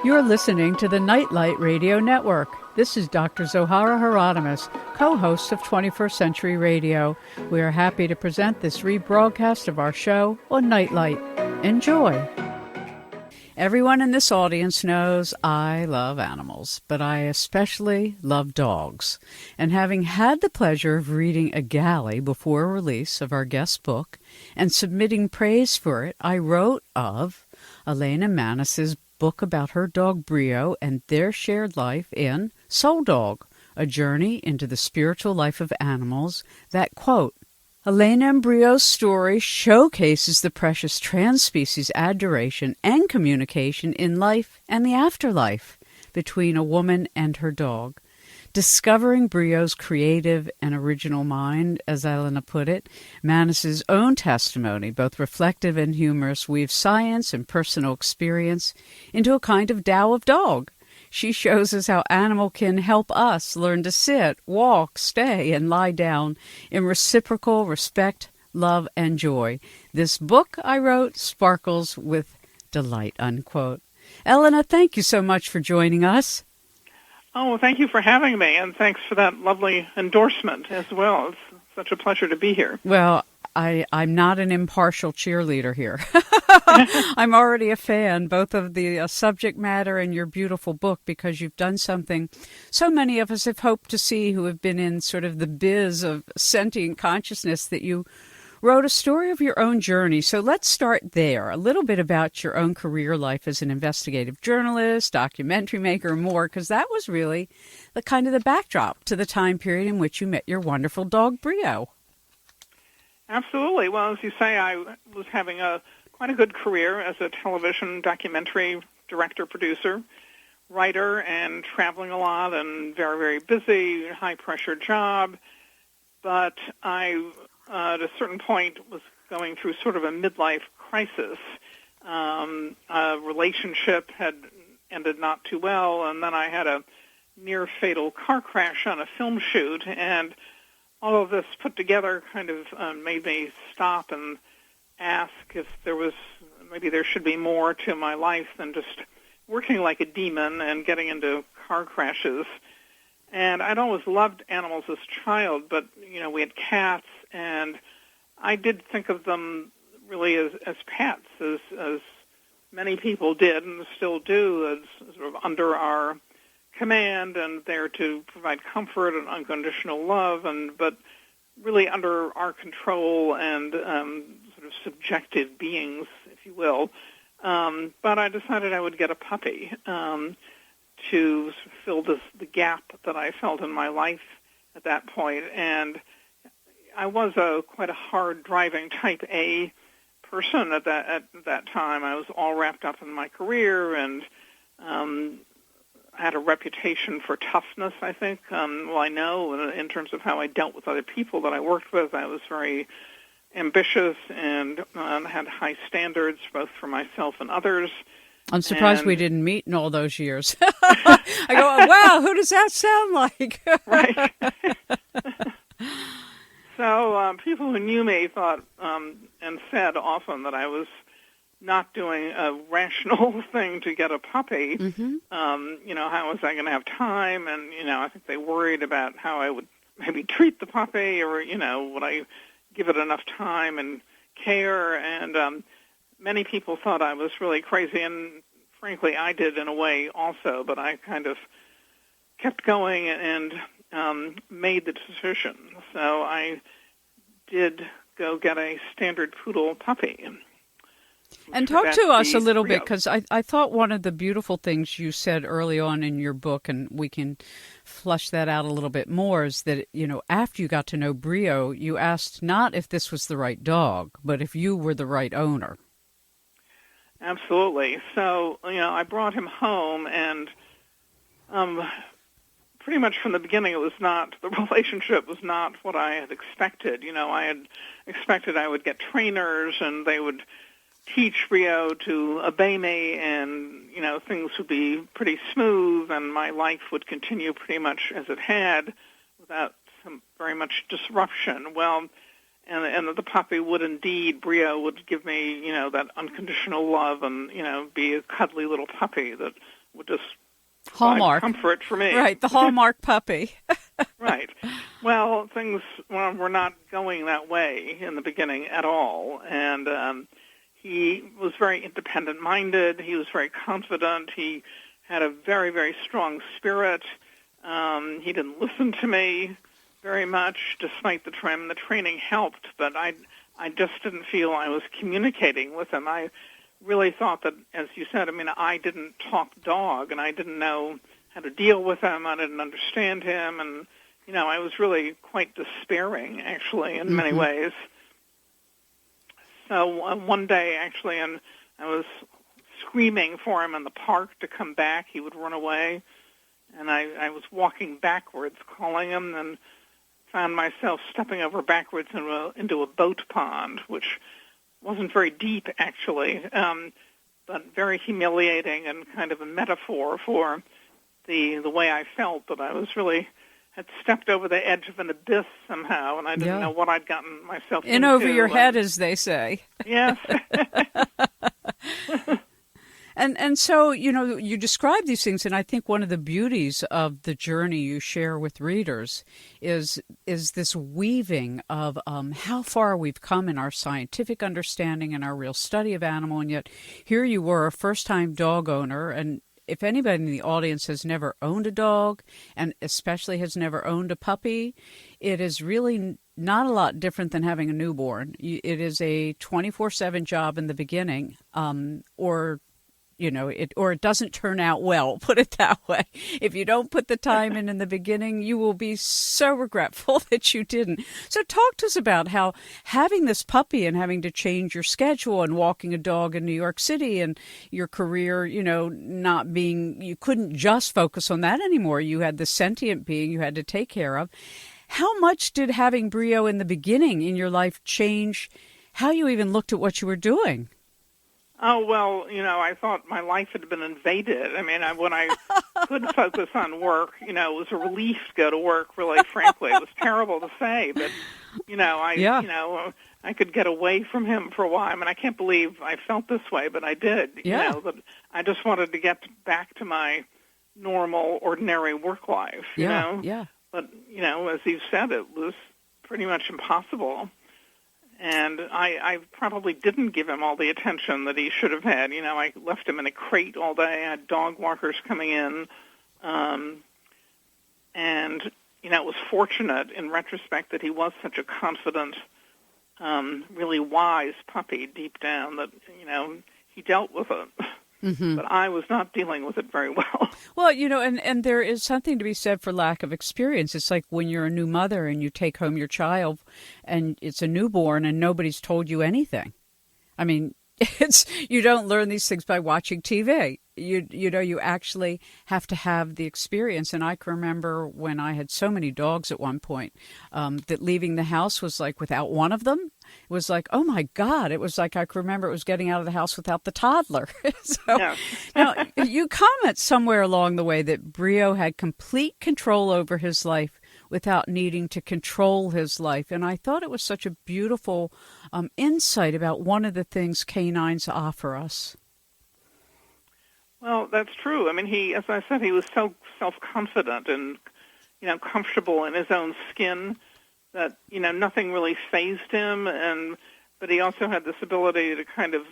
You're listening to the Nightlight Radio Network. This is Dr. Zohara Hieronimus, co-host of 21st Century Radio. We are happy to present this rebroadcast of our show on Nightlight. Enjoy. Everyone in this audience knows I love animals, but I especially love dogs. And having had the pleasure of reading a galley before release of our guest book and submitting praise for it, I wrote of Elena Mannes' book about her dog Brio and their shared life in Soul Dog, a journey into the spiritual life of animals that, quote, Elena and Brio's story showcases the precious trans-species adoration and communication in life and the afterlife between a woman and her dog. Discovering Brio's creative and original mind, as Elena put it, Mannes' own testimony, both reflective and humorous, weaves science and personal experience into a kind of Tao of dog. She shows us how animal can help us learn to sit, walk, stay, and lie down in reciprocal respect, love, and joy. This book, I wrote, sparkles with delight, unquote. Elena, thank you so much for joining us. Oh, well, thank you for having me, and thanks for that lovely endorsement as well. It's such a pleasure to be here. Well, I'm not an impartial cheerleader here. I'm already a fan, both of the subject matter and your beautiful book, because you've done something so many of us have hoped to see who have been in sort of the biz of sentient consciousness, that you wrote a story of your own journey. So let's start there. A little bit about your own career life as an investigative journalist, documentary maker, and more, because that was really the kind of the backdrop to the time period in which you met your wonderful dog, Brio. Absolutely. Well, as you say, I was having quite a good career as a television documentary director, producer, writer, and traveling a lot and very, very busy, high-pressure job. But I at a certain point was going through sort of a midlife crisis. A relationship had ended not too well, and then I had a near-fatal car crash on a film shoot, and all of this put together kind of made me stop and ask if maybe there should be more to my life than just working like a demon and getting into car crashes. And I'd always loved animals as a child, but, we had cats, and I did think of them really as pets, as many people did and still do, as sort of under our command and there to provide comfort and unconditional love, but really under our control and sort of subjective beings, if you will. But I decided I would get a puppy to fill the gap that I felt in my life at that point. And I was quite a hard driving type A person at that time. I was all wrapped up in my career and had a reputation for toughness, I think. I know in terms of how I dealt with other people that I worked with. I was very ambitious and had high standards both for myself and others. I'm surprised we didn't meet in all those years. I go, wow, who does that sound like? Right. So people who knew me thought and said often that I was not doing a rational thing to get a puppy. Mm-hmm. How was I going to have time? And, I think they worried about how I would maybe treat the puppy or, would I give it enough time and care? And many people thought I was really crazy, and frankly, I did in a way also, but I kind of kept going and made the decision. So I did go get a standard poodle puppy. And talk to us a little bit, because I thought one of the beautiful things you said early on in your book, and we can flush that out a little bit more, is that, after you got to know Brio, you asked not if this was the right dog, but if you were the right owner. Absolutely. So, I brought him home, and pretty much from the beginning, the relationship was not what I had expected. I had expected I would get trainers, and they would teach Rio to obey me, and, things would be pretty smooth, and my life would continue pretty much as it had without very much disruption. Well, and that the puppy would indeed, Brio would give me, that unconditional love and, be a cuddly little puppy that would just hallmark provide comfort for me. Right, the hallmark puppy. Right. Well, things were not going that way in the beginning at all, and he was very independent-minded. He was very confident. He had a very, very strong spirit. He didn't listen to me very much, despite the training helped, but I just didn't feel I was communicating with him. I really thought that, as you said, I didn't talk dog, and I didn't know how to deal with him. I didn't understand him, and, I was really quite despairing, actually, in many ways. So one day, actually, and I was screaming for him in the park to come back. He would run away, and I was walking backwards, calling him, and found myself stepping over backwards into a boat pond, which wasn't very deep, actually, but very humiliating and kind of a metaphor for the way I felt, that I was really had stepped over the edge of an abyss somehow, and I didn't know what I'd gotten myself into. In over your head, as they say. Yes. And so, you describe these things, and I think one of the beauties of the journey you share with readers is this weaving of how far we've come in our scientific understanding and our real study of animal, and yet here you were, a first-time dog owner, and if anybody in the audience has never owned a dog, and especially has never owned a puppy, it is really not a lot different than having a newborn. It is a 24/7 job in the beginning, or it doesn't turn out well, put it that way. If you don't put the time in the beginning, you will be so regretful that you didn't. So talk to us about how having this puppy and having to change your schedule and walking a dog in New York City and your career, not being, you couldn't just focus on that anymore. You had the sentient being you had to take care of. How much did having Brio in the beginning in your life change how you even looked at what you were doing? Oh, well, I thought my life had been invaded. When I could focus on work, it was a relief to go to work, really, frankly. It was terrible to say, but, I could get away from him for a while. I can't believe I felt this way, but I did. But I just wanted to get back to my normal, ordinary work life, Yeah. But, as you said, it was pretty much impossible. And I probably didn't give him all the attention that he should have had. I left him in a crate all day. I had dog walkers coming in. And, it was fortunate in retrospect that he was such a confident, really wise puppy deep down that, he dealt with it. Mm-hmm. But I was not dealing with it very well. Well, and there is something to be said for lack of experience. It's like when you're a new mother and you take home your child and it's a newborn and nobody's told you anything. You don't learn these things by watching TV. You actually have to have the experience. And I can remember when I had so many dogs at one point that leaving the house was like without one of them. It was like, oh my God. It was like I can remember it was getting out of the house without the toddler. Now, you comment somewhere along the way that Brio had complete control over his life without needing to control his life. And I thought it was such a beautiful insight about one of the things canines offer us. Well, that's true. He, as I said, he was so self-confident and, comfortable in his own skin that, nothing really fazed him. But he also had this ability to kind of,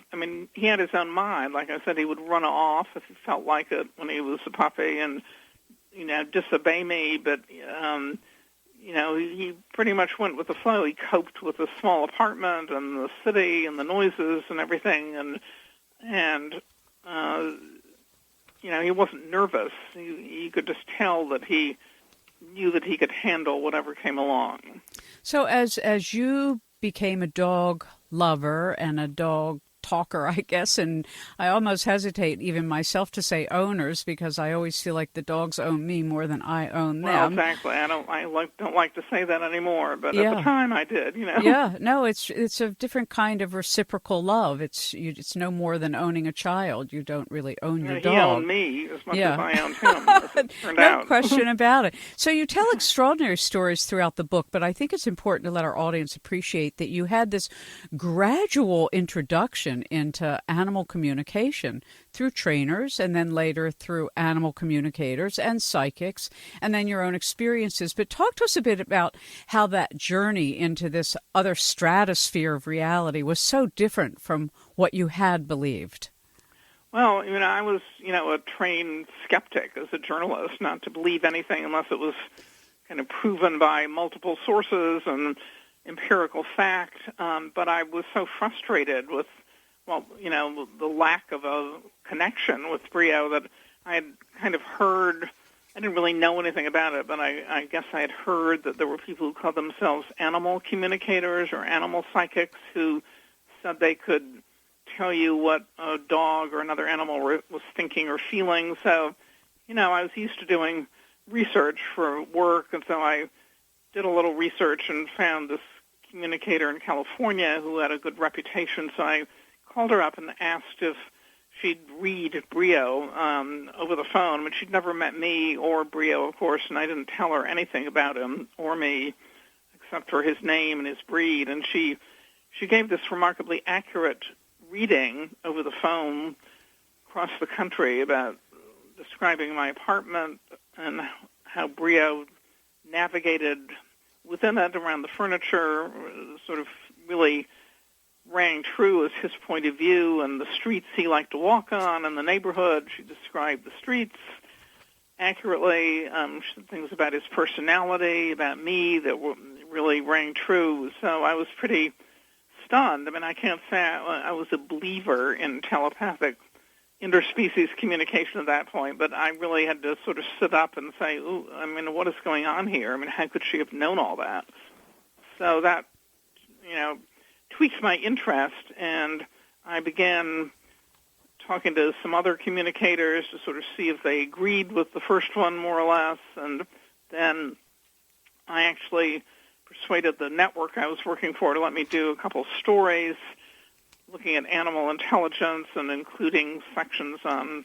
he had his own mind. Like I said, he would run off if he felt like it when he was a puppy and, disobey me. But, he pretty much went with the flow. He coped with the small apartment and the city and the noises and everything. And he wasn't nervous. You could just tell that he knew that he could handle whatever came along. So as you became a dog lover and a dog talker, I guess, and I almost hesitate even myself to say owners because I always feel like the dogs own me more than I own Well, them. exactly. I don't like to say that anymore, but at the time I did, Yeah, no, it's a different kind of reciprocal love. It's no more than owning a child. You don't really own your dog. He owned me as much as I owned him, as it turned out. No question about it. So you tell extraordinary stories throughout the book, but I think it's important to let our audience appreciate that you had this gradual introduction into animal communication through trainers and then later through animal communicators and psychics and then your own experiences. But talk to us a bit about how that journey into this other stratosphere of reality was so different from what you had believed. Well, I was, a trained skeptic as a journalist, not to believe anything unless it was kind of proven by multiple sources and empirical fact. But I was so frustrated with, the lack of a connection with Brio that I had kind of heard. I didn't really know anything about it, but I guess I had heard that there were people who called themselves animal communicators or animal psychics who said they could tell you what a dog or another animal was thinking or feeling. So, I was used to doing research for work, and so I did a little research and found this communicator in California who had a good reputation. So I called her up and asked if she'd read Brio over the phone. I mean, she'd never met me or Brio, of course, and I didn't tell her anything about him or me except for his name and his breed. And she gave this remarkably accurate reading over the phone across the country about describing my apartment and how Brio navigated within it around the furniture, sort of really rang true as his point of view, and the streets he liked to walk on and the neighborhood. She described the streets accurately. She said things about his personality, about me that really rang true. So I was pretty stunned. I mean, I can't say I was a believer in telepathic interspecies communication at that point, but I really had to sort of sit up and say, ooh, what is going on here? How could she have known all that? So that, tweaked my interest, and I began talking to some other communicators to sort of see if they agreed with the first one more or less, and then I actually persuaded the network I was working for to let me do a couple stories looking at animal intelligence and including sections on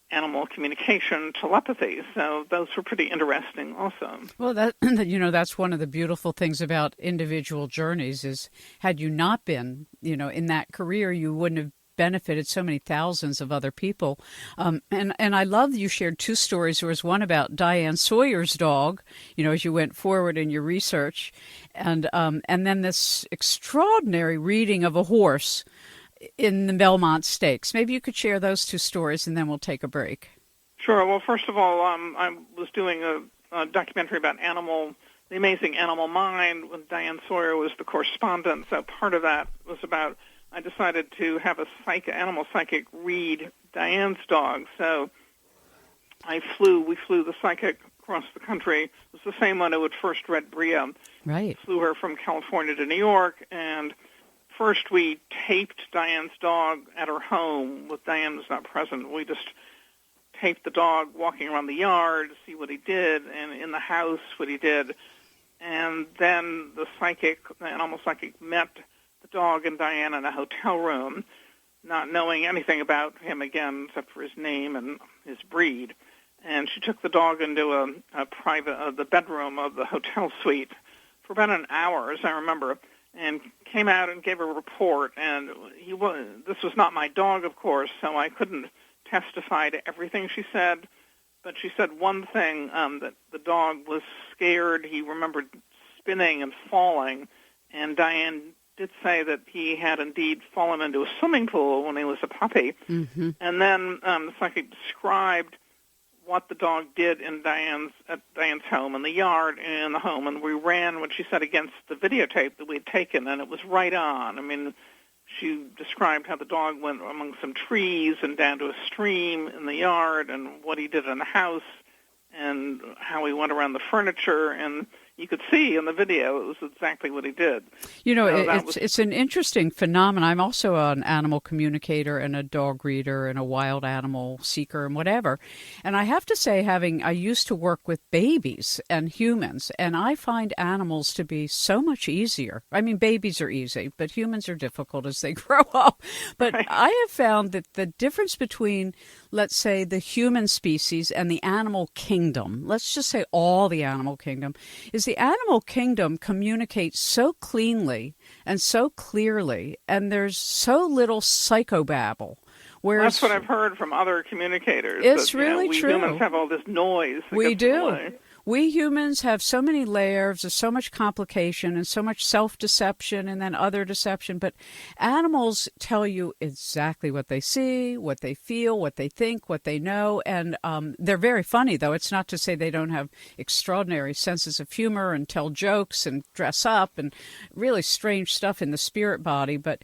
animal communication, telepathy. So those were pretty interesting also. Well, that's one of the beautiful things about individual journeys is had you not been, in that career, you wouldn't have benefited so many thousands of other people. And I love that you shared two stories. There was one about Diane Sawyer's dog, as you went forward in your research, and then this extraordinary reading of a horse in the Belmont Stakes. Maybe you could share those two stories, and then we'll take a break. Sure. Well, first of all, I was doing a documentary about the amazing animal mind when Diane Sawyer was the correspondent. So part of that was about, I decided to have a animal psychic read Diane's dog. So we flew the psychic across the country. It was the same one who had first read Brio. Right. Flew her from California to New York, and first we taped Diane's dog at her home. With Diane was not present. We just taped the dog walking around the yard to see what he did, and in the house what he did. And then the animal psychic, met the dog and Diane in a hotel room, not knowing anything about him again except for his name and his breed. And she took the dog into the bedroom of the hotel suite for about an hour, as I remember, and came out and gave a report. And this was not my dog, of course, so I couldn't testify to everything she said. But she said one thing, that the dog was scared. He remembered spinning and falling. And Diane did say that he had indeed fallen into a swimming pool when he was a puppy. Mm-hmm. And then the psychic described what the dog did at Diane's home, in the yard, and in the home. And we ran what she said against the videotape that we had taken, and it was right on. She described how the dog went among some trees and down to a stream in the yard, and what he did in the house, and how he went around the furniture. And you could see in the video it was exactly what he did. You know, it's an interesting phenomenon. I'm also an animal communicator and a dog reader and a wild animal seeker and whatever. And I have to say, I used to work with babies and humans, and I find animals to be so much easier. I mean, babies are easy, but humans are difficult as they grow up. But right. I have found that the difference between, let's say, the human species and the animal kingdom, let's just say all the animal kingdom, is the animal kingdom communicates so cleanly and so clearly, and there's so little psychobabble. Whereas, that's what I've heard from other communicators. It's really true. We humans have all this noise. We do. We humans have so many layers, there's so much complication and so much self-deception and then other deception. But animals tell you exactly what they see, what they feel, what they think, what they know. And they're very funny, though. It's not to say they don't have extraordinary senses of humor and tell jokes and dress up and really strange stuff in the spirit body. But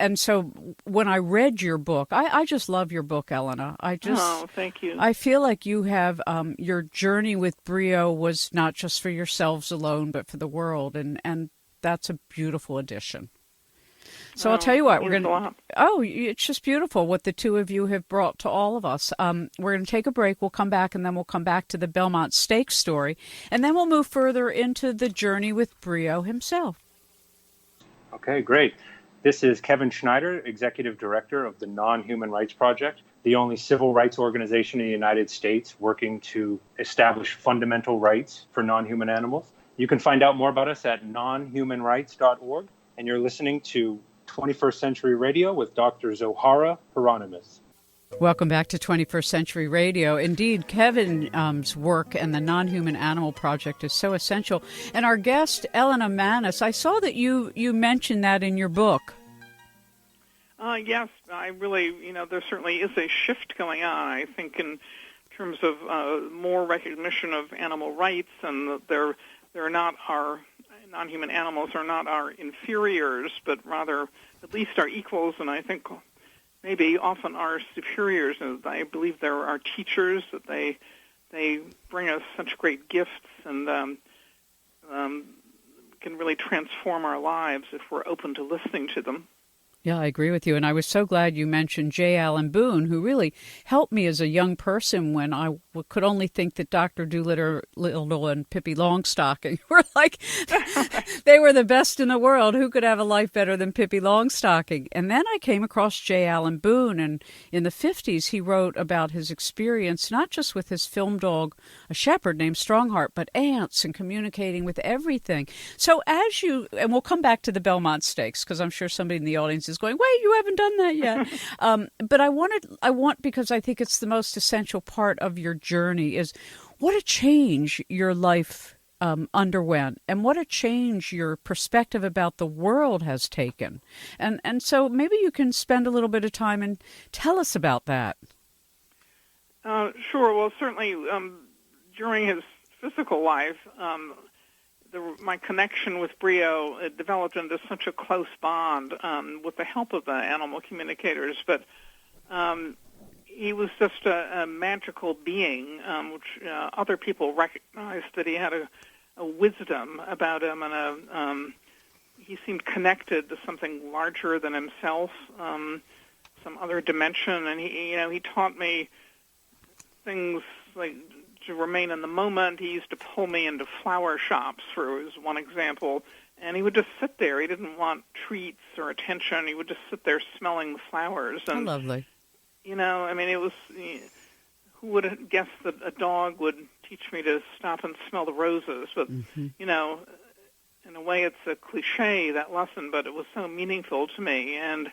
and so when I read your book, I just love your book, Elena. Oh, thank you. I feel like you have your journey with Brio was not just for yourselves alone, but for the world, and that's a beautiful addition. So I'll tell you what, it's just beautiful what the two of you have brought to all of us. We're going to take a break. We'll come back, and then we'll come back to the Belmont Stakes story, and then we'll move further into the journey with Brio himself. Okay, great. This is Kevin Schneider, Executive Director of the NonHuman Rights Project, the only civil rights organization in the United States working to establish fundamental rights for non-human animals. You can find out more about us at nonhumanrights.org, and you're listening to 21st Century Radio with Dr. Zohara Hieronimus. Welcome back to 21st Century Radio. Indeed, Kevin's work and the Non-Human Animal Project is so essential. And our guest, Elena Mannes, I saw that you mentioned that in your book. Yes, I really, there certainly is a shift going on, I think, in terms of more recognition of animal rights, and they're not our non-human animals are not our inferiors, but rather at least our equals, and I think maybe often our superiors. I believe they're our teachers, that they bring us such great gifts and can really transform our lives if we're open to listening to them. Yeah, I agree with you. And I was so glad you mentioned J. Allen Boone, who really helped me as a young person when I could only think that Dr. Dolittle and Pippi Longstocking were like, they were the best in the world. Who could have a life better than Pippi Longstocking? And then I came across J. Allen Boone, and in the 50s, he wrote about his experience, not just with his film dog, a shepherd named Strongheart, but ants and communicating with everything. So and we'll come back to the Belmont Stakes, because I'm sure somebody in the audience is going, wait, you haven't done that yet. But I want, because I think it's the most essential part of your journey, is what a change your life underwent and what a change your perspective about the world has taken. And so maybe you can spend a little bit of time and tell us about that. Sure. Well, certainly during his physical life, my connection with Brio, it developed into such a close bond with the help of the animal communicators. But he was just a magical being, which other people recognized that he had a wisdom about him, and he seemed connected to something larger than himself, some other dimension. And he taught me things like to remain in the moment. He used to pull me into flower shops, for one example, and he would just sit there. He didn't want treats or attention. He would just sit there smelling the flowers. And, how lovely. It was, who would have guessed that a dog would teach me to stop and smell the roses? But, in a way it's a cliche, that lesson, but it was so meaningful to me. And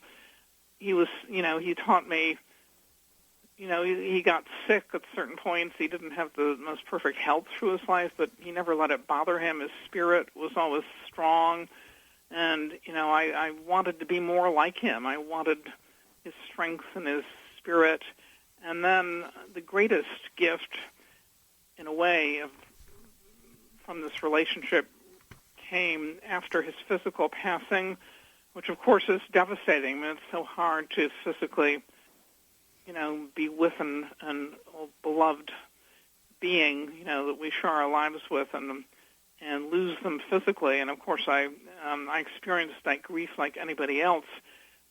he was, he taught me, he got sick at certain points. He didn't have the most perfect health through his life, but he never let it bother him. His spirit was always strong. And, I wanted to be more like him. I wanted his strength and his spirit. And then the greatest gift, in a way, from this relationship came after his physical passing, which, of course, is devastating. I mean, it's so hard to physically be with an beloved being, that we share our lives with. And lose them physically. And of course, I experienced that grief like anybody else,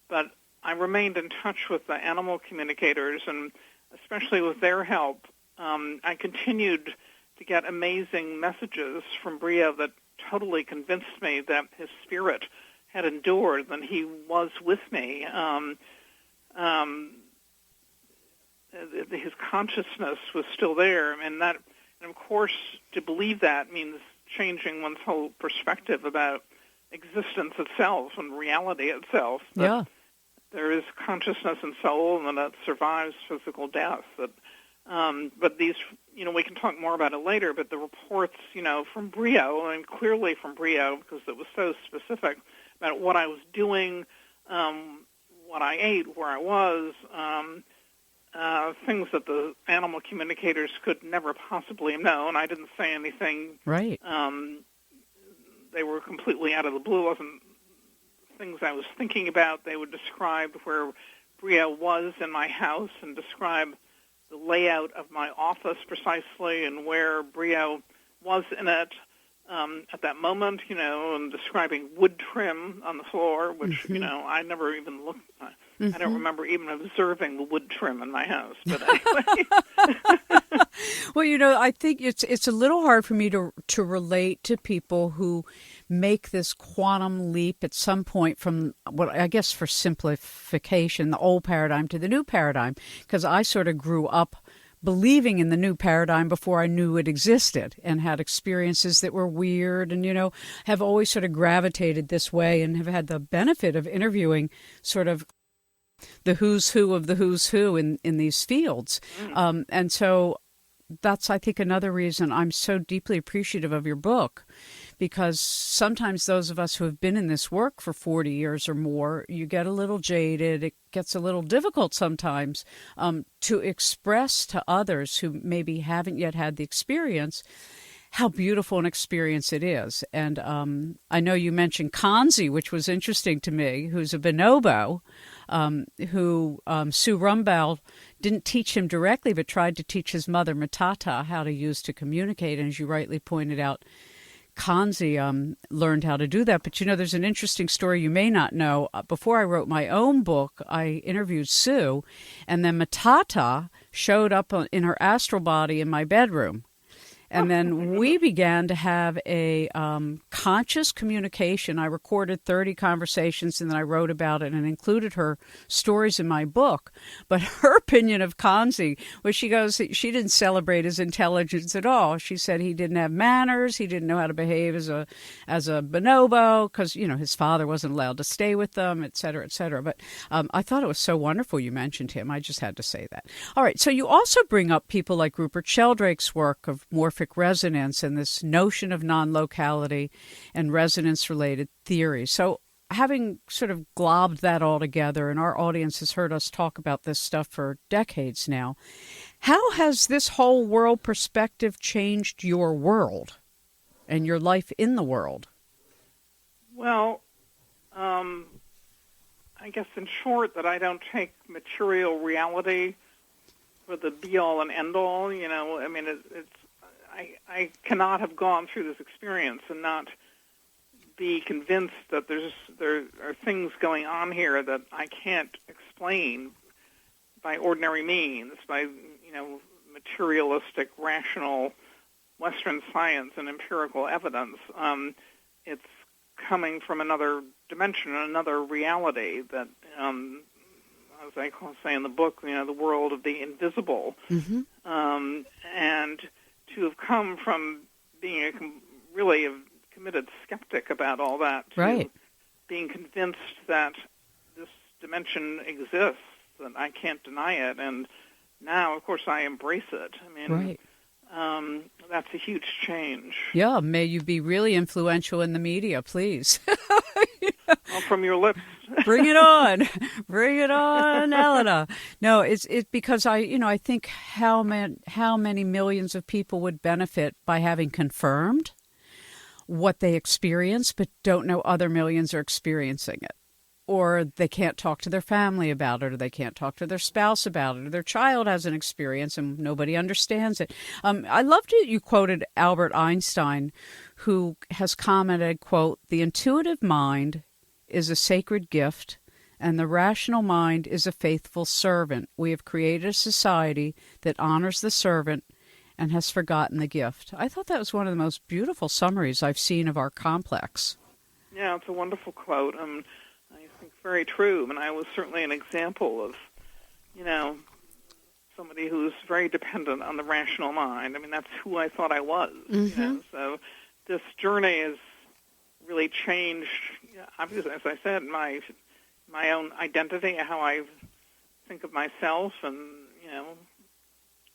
but I remained in touch with the animal communicators, and especially with their help, I continued to get amazing messages from Brio that totally convinced me that his spirit had endured, that he was with me. His consciousness was still there, and of course, to believe that means changing one's whole perspective about existence itself and reality itself. Yeah. There is consciousness and soul, and that survives physical death. But these, we can talk more about it later, but the reports, from Brio, and clearly from Brio, because it was so specific about what I was doing, what I ate, where I was, things that the animal communicators could never possibly have known. I didn't say anything. Right. They were completely out of the blue. It wasn't things I was thinking about. They would describe where Brio was in my house and describe the layout of my office precisely and where Brio was in it at that moment, and describing wood trim on the floor, which, I never even looked at. I don't remember even observing the wood trim in my house, but anyway. Well, I think it's a little hard for me to relate to people who make this quantum leap at some point from what I guess for simplification, the old paradigm to the new paradigm, because I sort of grew up believing in the new paradigm before I knew it existed and had experiences that were weird and, have always sort of gravitated this way and have had the benefit of interviewing sort of the who's who of the who's who in these fields. And so that's, I think, another reason I'm so deeply appreciative of your book, because sometimes those of us who have been in this work for 40 years or more, you get a little jaded. It gets a little difficult sometimes to express to others who maybe haven't yet had the experience how beautiful an experience it is. And I know you mentioned Kanzi, which was interesting to me, who's a bonobo, who Sue Rumbaugh didn't teach him directly, but tried to teach his mother, Matata, how to use to communicate. And as you rightly pointed out, Kanzi learned how to do that. But, there's an interesting story you may not know. Before I wrote my own book, I interviewed Sue, and then Matata showed up in her astral body in my bedroom. And then we began to have a conscious communication. I recorded 30 conversations, and then I wrote about it and included her stories in my book. But her opinion of Kanzi was, she didn't celebrate his intelligence at all. She said he didn't have manners. He didn't know how to behave as a bonobo because, his father wasn't allowed to stay with them, et cetera, et cetera. But I thought it was so wonderful you mentioned him. I just had to say that. All right. So you also bring up people like Rupert Sheldrake's work of morphic resonance and this notion of non-locality and resonance-related theory. So having sort of globbed that all together, and our audience has heard us talk about this stuff for decades now, how has this whole world perspective changed your world and your life in the world? Well, I guess in short that I don't take material reality for the be-all and end-all. I cannot have gone through this experience and not be convinced that there are things going on here that I can't explain by ordinary means, by materialistic, rational Western science and empirical evidence. It's coming from another dimension, another reality that, as I say in the book, the world of the invisible. Mm-hmm. And to have come from being really a committed skeptic about all that to being convinced that this dimension exists, that I can't deny it, and now, of course, I embrace it. That's a huge change. Yeah, may you be really influential in the media, please. Well, from your lips. Bring it on. Bring it on, Elena. No, it's because I think how many millions of people would benefit by having confirmed what they experience, but don't know other millions are experiencing it. or they can't talk to their family about it, or they can't talk to their spouse about it, or their child has an experience and nobody understands it. I loved it. You quoted Albert Einstein, who has commented, quote, "The intuitive mind is a sacred gift, and the rational mind is a faithful servant. We have created a society that honors the servant and has forgotten the gift." I thought that was one of the most beautiful summaries I've seen of our complex. Yeah, it's a wonderful quote. I think very true. And I was certainly an example of, somebody who's very dependent on the rational mind. I mean, that's who I thought I was. Mm-hmm. So this journey has really changed, obviously, as I said, my own identity, how I think of myself and,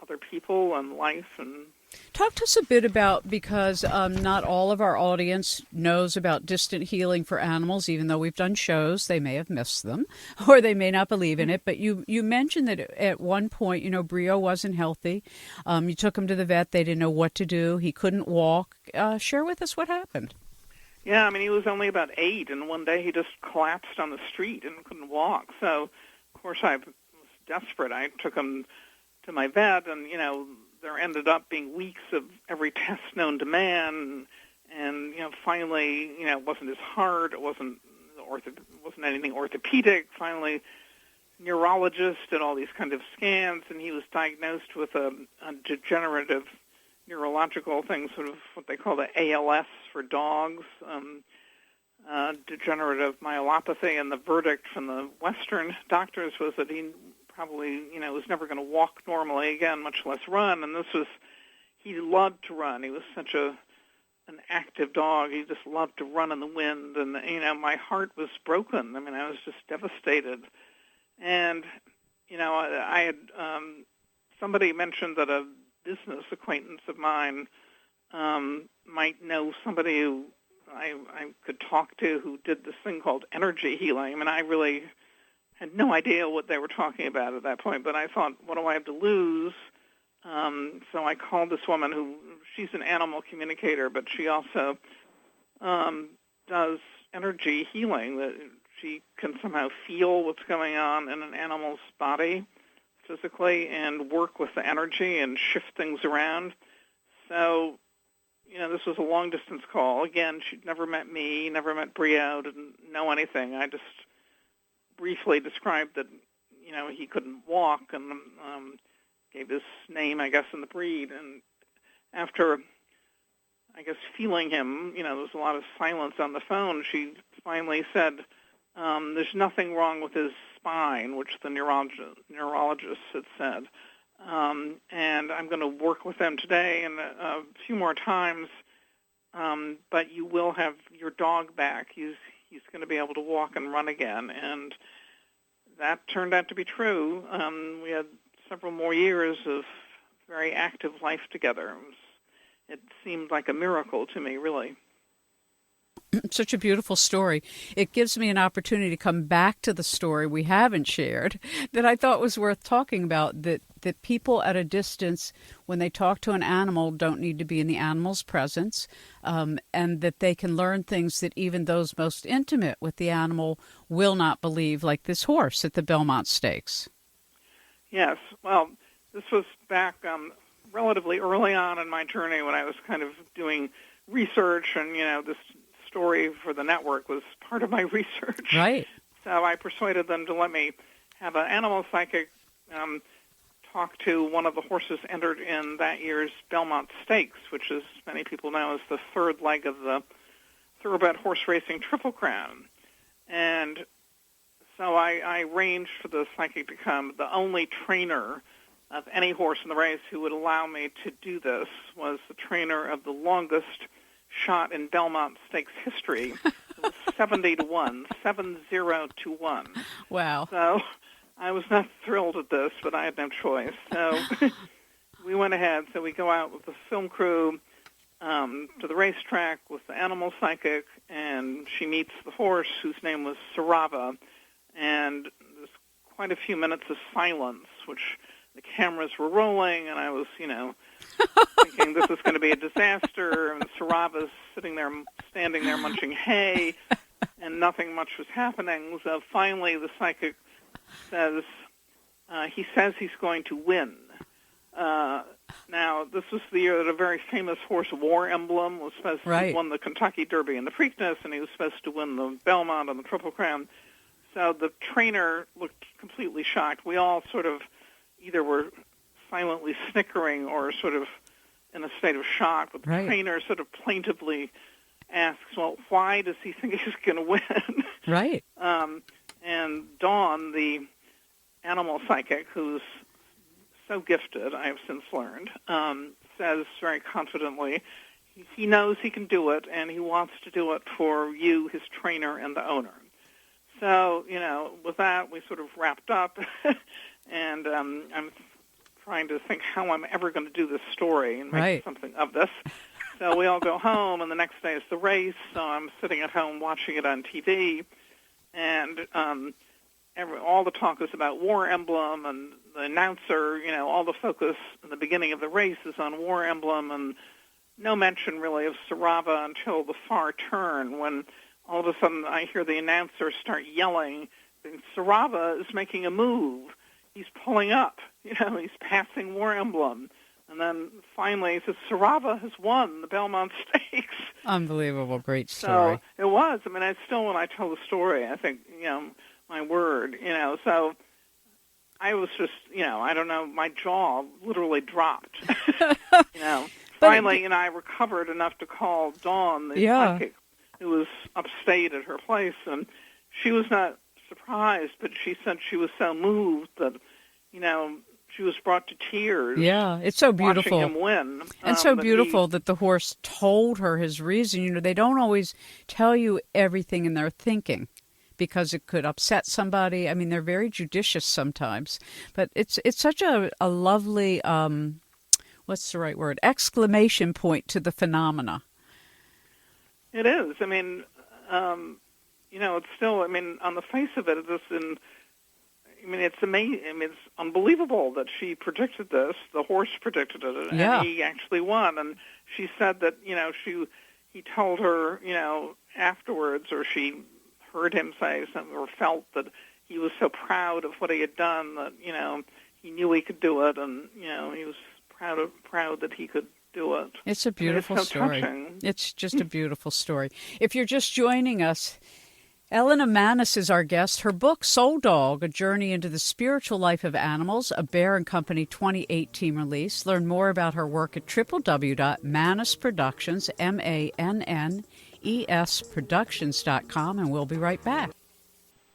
other people and life. And talk to us a bit about, because not all of our audience knows about distant healing for animals, even though we've done shows. They may have missed them, or they may not believe in it. But you mentioned that at one point, Brio wasn't healthy. You took him to the vet. They didn't know what to do. He couldn't walk. Share with us what happened. Yeah, he was only about 8, and one day he just collapsed on the street and couldn't walk. So, of course, I was desperate. I took him to my vet, and, there ended up being weeks of every test known to man, and finally, it wasn't his heart, it wasn't anything orthopedic. Finally, neurologist did all these kind of scans, and he was diagnosed with a degenerative neurological thing, sort of what they call the ALS for dogs, degenerative myelopathy, and the verdict from the Western doctors was that he probably, was never going to walk normally again, much less run. And he loved to run. He was such an active dog. He just loved to run in the wind. And, my heart was broken. I was just devastated. And, I had, somebody mentioned that a business acquaintance of mine might know somebody who I could talk to who did this thing called energy healing. I really had no idea what they were talking about at that point, but I thought, what do I have to lose? So I called this woman she's an animal communicator, but she also does energy healing, that she can somehow feel what's going on in an animal's body physically and work with the energy and shift things around. So, this was a long-distance call. Again, she'd never met me, never met Brio, didn't know anything. I just briefly described that, he couldn't walk, and gave his name, I guess, in the breed. And after, I guess, feeling him, there was a lot of silence on the phone, she finally said, there's nothing wrong with his spine, which the neurologist had said. And I'm going to work with them today and a few more times, but you will have your dog back. He's going to be able to walk and run again. And that turned out to be true. We had several more years of very active life together. It seemed like a miracle to me, really. Such a beautiful story. It gives me an opportunity to come back to the story we haven't shared that I thought was worth talking about, that people at a distance, when they talk to an animal, don't need to be in the animal's presence, and that they can learn things that even those most intimate with the animal will not believe, like this horse at the Belmont Stakes. Yes. Well, this was back relatively early on in my journey when I was kind of doing research, and, this story for the network was part of my research. Right. So I persuaded them to let me have an animal psychic talk to one of the horses entered in that year's Belmont Stakes, which, as many people know, is the third leg of the thoroughbred horse racing Triple Crown. And so I arranged for the psychic to come. The only trainer of any horse in the race who would allow me to do this was the trainer of the longest shot in Belmont Stakes history. It was 70-1, 70-1. Wow. So I was not thrilled at this, but I had no choice. So we went ahead. So we go out with the film crew to the racetrack with the animal psychic, and she meets the horse, whose name was Sarava. And there's quite a few minutes of silence, which the cameras were rolling, and I was, thinking this is going to be a disaster. And Sarava's standing there munching hay. and nothing much was happening. So finally the psychic says, he says he's going to win. Now, this was the year that a very famous horse, War Emblem, was supposed to win the Kentucky Derby and the Preakness, and he was supposed to win the Belmont and the Triple Crown. So the trainer looked completely shocked. We all sort of either were silently snickering or sort of in a state of shock. But the trainer sort of plaintively asks, well, why does he think he's going to win? Right. And Dawn, the animal psychic, who's so gifted, I have since learned, says very confidently, he knows he can do it, and he wants to do it for you, his trainer, and the owner. So, with that, we sort of wrapped up, and I'm trying to think how I'm ever going to do this story and make something of this. So we all go home, and the next day is the race, so I'm sitting at home watching it on TV, and all the talk is about War Emblem, and the announcer, all the focus in the beginning of the race is on War Emblem, and no mention really of Sarava until the far turn, when all of a sudden I hear the announcer start yelling, Sarava is making a move. He's pulling up. He's passing War Emblem. And then finally he says, Sarava has won the Belmont Stakes. Unbelievable. Great story. So it was. I mean, when I tell the story, I think, my word, so I was just, I don't know, my jaw literally dropped. Finally, I recovered enough to call Dawn, the psychic, who was upstate at her place, and she was not surprised, but she said she was so moved that, she was brought to tears. Yeah, it's so beautiful. Watching him win. And so beautiful that the horse told her his reason. They don't always tell you everything in their thinking, because it could upset somebody. I mean, they're very judicious sometimes. But it's such a lovely, what's the right word, exclamation point to the phenomena. It is. I mean, it's still, on the face of it, it's amazing. It's unbelievable that she predicted this. The horse predicted it, and he actually won. And she said that, he told her, afterwards, or she heard him say something, or felt that he was so proud of what he had done that, he knew he could do it, and, he was proud that he could do it. It's a beautiful story. Touching. It's just a beautiful story. If you're just joining us, Elena Mannes is our guest. Her book, Soul Dog, A Journey into the Spiritual Life of Animals, a Bear & Company 2018 release. Learn more about her work at www.mannesproductions, MANNES Productions.com, and we'll be right back.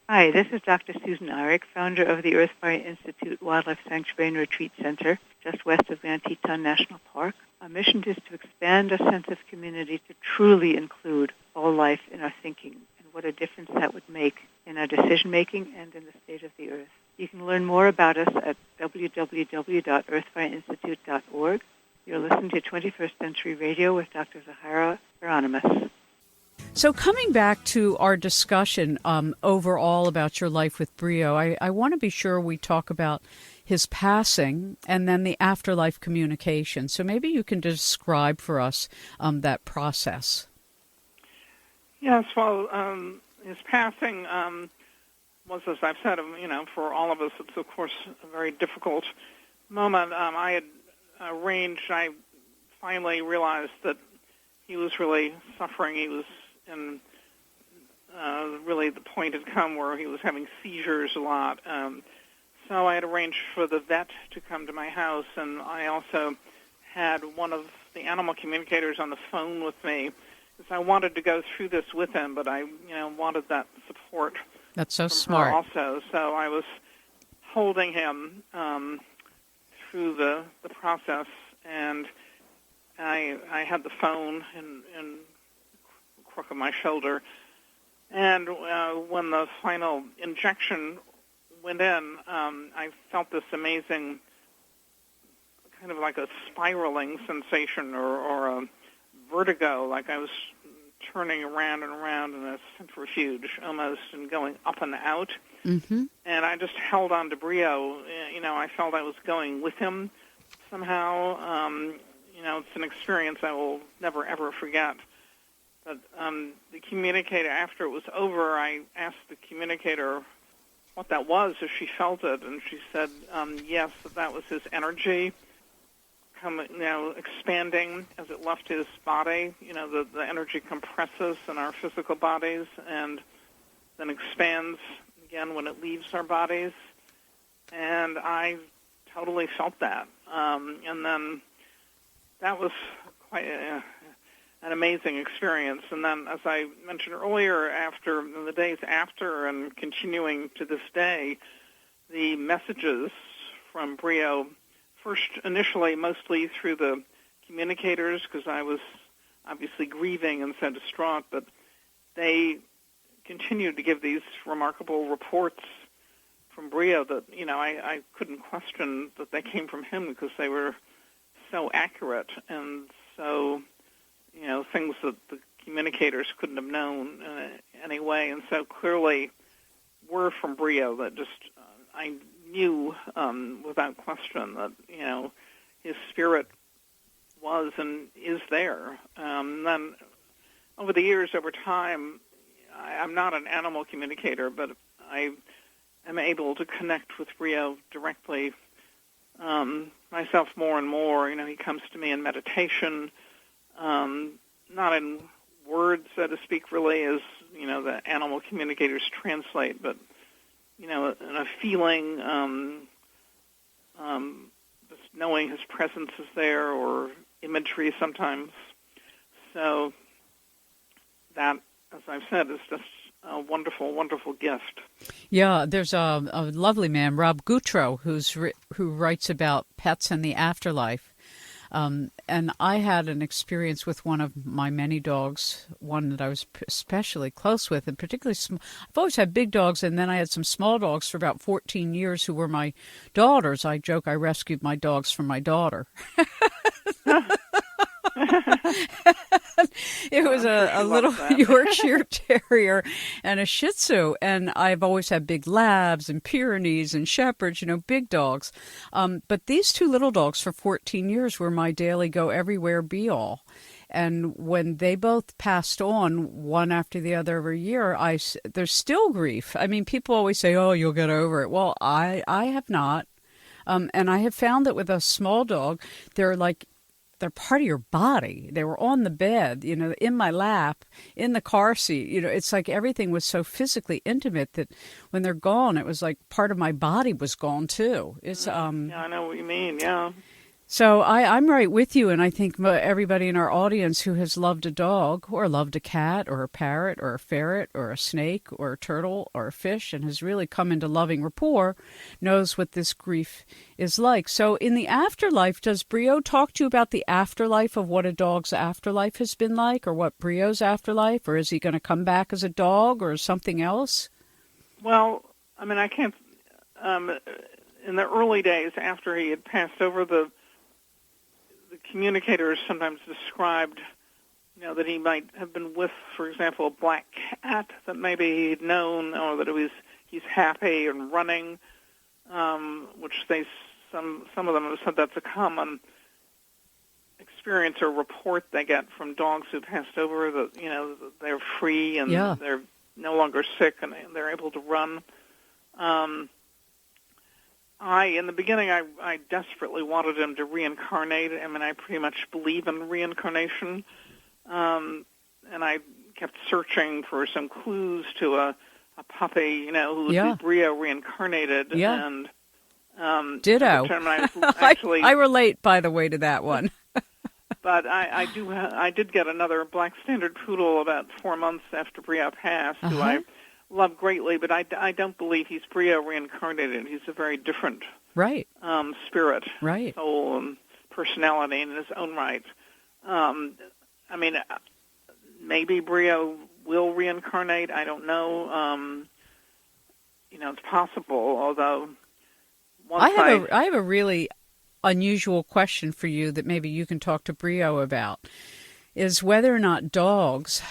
Hi, this is Dr. Susan Arick, founder of the Earthbright Institute Wildlife Sanctuary and Retreat Center, just west of Van Teton National Park. Our mission is to expand our sense of community to truly include all life in our thinking, and what a difference that would make in our decision-making and in the state of the earth. You can learn more about us at www.earthbrightinstitute.org. You're listening to 21st Century Radio with Dr. Zohara Hieronimus. So coming back to our discussion overall about your life with Brio, I want to be sure we talk about his passing and then the afterlife communication. So maybe you can describe for us that process. Yes, well, his passing was, as I've said, for all of us, it's, of course, a very difficult moment. I had arranged, I finally realized that he was really suffering. He was in, really the point had come where he was having seizures a lot. So I had arranged for the vet to come to my house, and I also had one of the animal communicators on the phone with me, because I wanted to go through this with him, but I, wanted that support. That's so smart. Also, so I was holding him through the process, and I had the phone in the crook of my shoulder, and when the final injection went in, I felt this amazing, kind of like a spiraling sensation or a vertigo, like I was turning around and around in a centrifuge almost and going up and out. Mm-hmm. And I just held on to Brio. I felt I was going with him somehow. It's an experience I will never, ever forget. But the communicator, after it was over, I asked the communicator what that was, if she felt it, and she said yes, that was his energy expanding as it left his body. The energy compresses in our physical bodies and then expands again when it leaves our bodies. And I totally felt that. And then that was quite an amazing experience. And then, as I mentioned earlier, in the days after and continuing to this day, the messages from Brio, first initially mostly through the communicators, because I was obviously grieving and so distraught, but they continued to give these remarkable reports from Brio that, I couldn't question that they came from him because they were so accurate and so, things that the communicators couldn't have known in any way, and so clearly were from Brio that just, I knew without question that, his spirit was and is there. Then over the years, over time, I'm not an animal communicator, but I am able to connect with Brio directly myself more and more. He comes to me in meditation, not in words, so to speak, really, as, the animal communicators translate, but, in a feeling, just knowing his presence is there, or imagery sometimes. So that, as I've said, is just a wonderful, wonderful gift. Yeah, there's a lovely man, Rob Goutreau, who writes about pets and the afterlife. And I had an experience with one of my many dogs, one that I was especially close with, and particularly I've always had big dogs, and then I had some small dogs for about 14 years who were my daughters. I joke I rescued my dogs from my daughter. It was a little Yorkshire Terrier and a Shih Tzu, and I've always had big Labs and Pyrenees and Shepherds, big dogs. But these two little dogs for 14 years were my daily go-everywhere be-all. And when they both passed on, one after the other every year, there's still grief. I mean, people always say, oh, you'll get over it. Well, I have not. And I have found that with a small dog, they're part of your body. They were on the bed, in my lap, in the car seat. It's like everything was so physically intimate that when they're gone, it was like part of my body was gone too. It's yeah, I know what you mean. Yeah. So I'm right with you, and I think everybody in our audience who has loved a dog or loved a cat or a parrot or a ferret or a snake or a turtle or a fish and has really come into loving rapport knows what this grief is like. So in the afterlife, does Brio talk to you about the afterlife of what a dog's afterlife has been like, or what Brio's afterlife, or is he going to come back as a dog or something else? Well, I mean, I can't, in the early days after he had passed over, the communicators sometimes described, that he might have been with, for example, a black cat that maybe he'd known, or that he's happy and running, which some of them have said that's a common experience or report they get from dogs who passed over, that they're free and they're no longer sick and they're able to run. In the beginning, I desperately wanted him to reincarnate. I mean, I pretty much believe in reincarnation. And I kept searching for some clues to a puppy, who would be Brio reincarnated. Yeah. And ditto. I relate, by the way, to that one. But I did get another black standard poodle about 4 months after Brio passed, who I love greatly, but I don't believe he's Brio reincarnated. He's a very different spirit, soul, and personality in his own right. I mean, maybe Brio will reincarnate. I don't know. It's possible, although I have a really unusual question for you that maybe you can talk to Brio about, is whether or not dogs,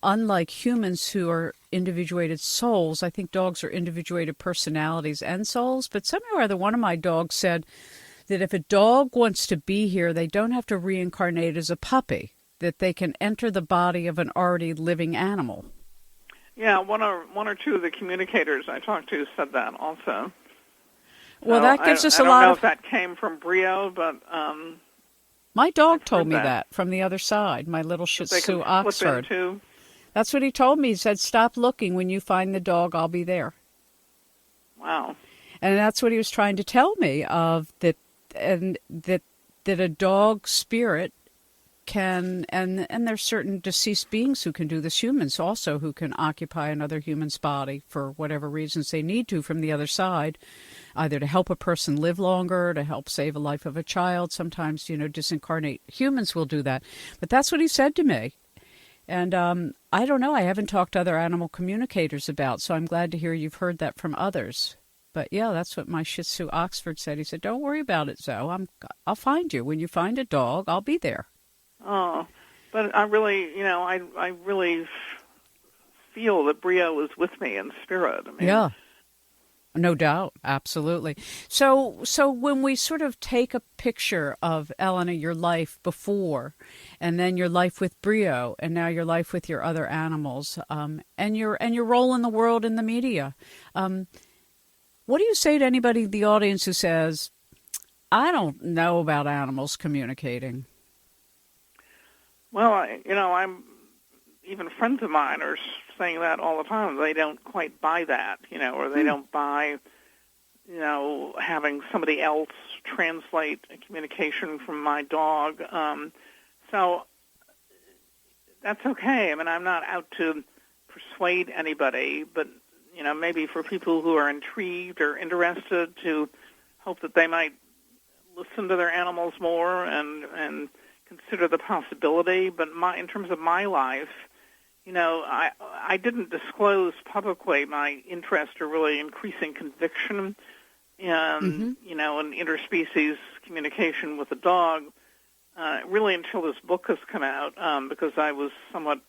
unlike humans who are individuated souls, I think dogs are individuated personalities and souls, but somehow or other one of my dogs said that if a dog wants to be here, they don't have to reincarnate as a puppy. that they can enter the body of an already living animal. Yeah, one or two of the communicators I talked to said that also. Well, so that gives us a lot I don't know of... if that came from Brio, but... my dog told me that from the other side, my little Shih Tzu Oxford. That's what he told me. He said, stop looking. When you find the dog, I'll be there. Wow. And that's what he was trying to tell me, of that a dog spirit can, and there's certain deceased beings who can do this, humans also, who can occupy another human's body for whatever reasons they need to from the other side, either to help a person live longer, to help save a life of a child. Sometimes, disincarnate humans will do that. But that's what he said to me. And I don't know, I haven't talked to other animal communicators about, so I'm glad to hear you've heard that from others. But yeah, that's what my Shih Tzu Oxford said. He said, don't worry about it, Zoe. I'll find you. When you find a dog, I'll be there. Oh, but I really, I really feel that Brio is with me in spirit. I mean, yeah, no doubt, absolutely. So when we sort of take a picture of, Elena, your life before, and then your life with Brio, and now your life with your other animals, and your role in the world in the media, what do you say to anybody in the audience who says, I don't know about animals communicating? Well, I'm even friends of mine are saying that all the time. They don't quite buy that, or they don't buy, having somebody else translate a communication from my dog. So that's okay. I mean, I'm not out to persuade anybody, but, maybe for people who are intrigued or interested, to hope that they might listen to their animals more and consider the possibility. But in terms of my life, I didn't disclose publicly my interest or really increasing conviction in, in interspecies communication with a dog, really until this book has come out, because I was somewhat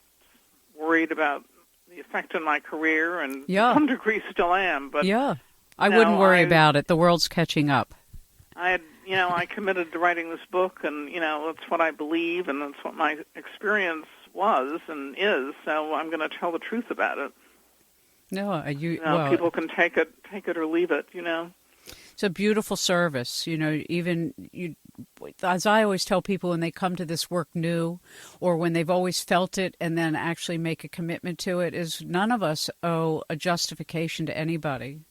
worried about the effect on my career, and to some degree still am. But I wouldn't worry about it. The world's catching up. I committed to writing this book, and, that's what I believe, and that's what my experience was and is, so I'm going to tell the truth about it. People can take it or leave it, It's a beautiful service, as I always tell people when they come to this work new, or when they've always felt it and then actually make a commitment to it, is none of us owe a justification to anybody.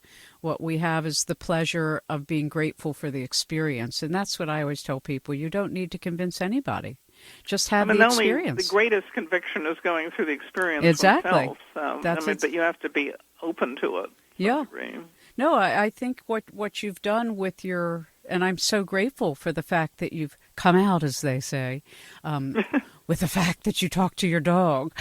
What we have is the pleasure of being grateful for the experience. And that's what I always tell people. You don't need to convince anybody. Just have the experience. The greatest conviction is going through the experience exactly. oneself. So, but you have to be open to it. Yeah. No, I think what you've done with your, and I'm so grateful for the fact that you've come out, as they say, with the fact that you talk to your dog.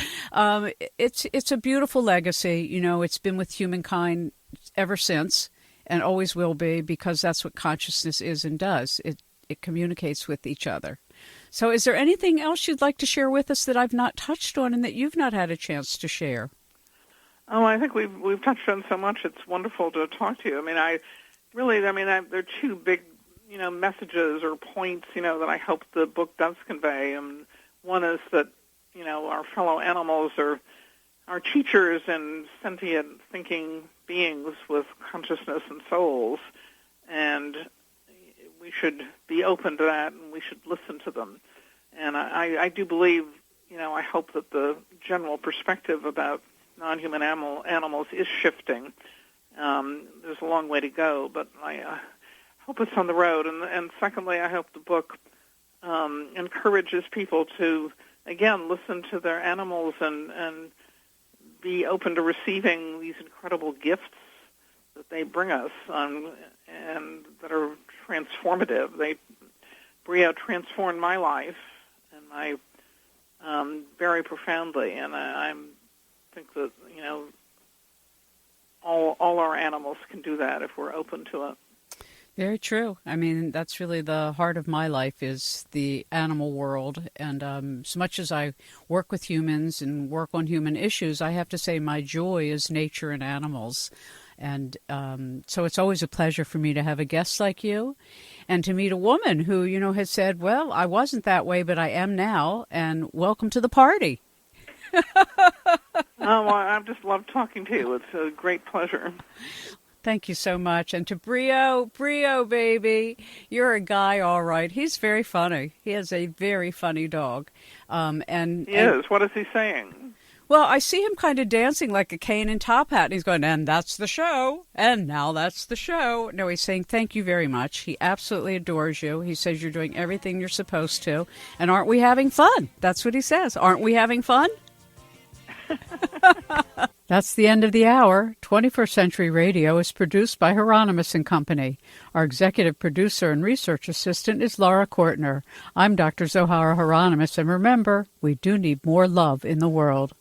It's a beautiful legacy. It's been with humankind ever since, and always will be, because that's what consciousness is and does. It communicates with each other. So is there anything else you'd like to share with us that I've not touched on and that you've not had a chance to share? Oh, I think we've touched on so much. It's wonderful to talk to you. I mean, there are two big, messages or points, that I hope the book does convey. And one is that, our fellow animals are teachers and sentient thinking beings with consciousness and souls, and we should be open to that, and we should listen to them. And I do believe, I hope that the general perspective about non-human animals is shifting. There's a long way to go, but I hope it's on the road. And secondly, I hope the book encourages people to, again, listen to their animals and be open to receiving these incredible gifts that they bring us, and that are transformative. Brio transformed my life, and very profoundly, and I think that, all our animals can do that if we're open to it. Very true. I mean, that's really the heart of my life, is the animal world. And as much as I work with humans and work on human issues, I have to say my joy is nature and animals. And so it's always a pleasure for me to have a guest like you. and to meet a woman who, has said, well, I wasn't that way, but I am now, and welcome to the party. Well, I've just loved talking to you. It's a great pleasure. Thank you so much. And to Brio, baby, you're a guy, all right. He's very funny. He has a very funny dog. He is. What is he saying? Well, I see him kind of dancing like a cane and top hat, and he's going, and that's the show, and now that's the show. No, he's saying thank you very much. He absolutely adores you. He says you're doing everything you're supposed to, and aren't we having fun? That's what he says. Aren't we having fun? That's the end of the hour. 21st Century Radio is produced by Hieronimus Company. Our executive producer and research assistant is Laura Kortner. I'm Dr. Zohara Hieronimus, and remember, we do need more love in the world.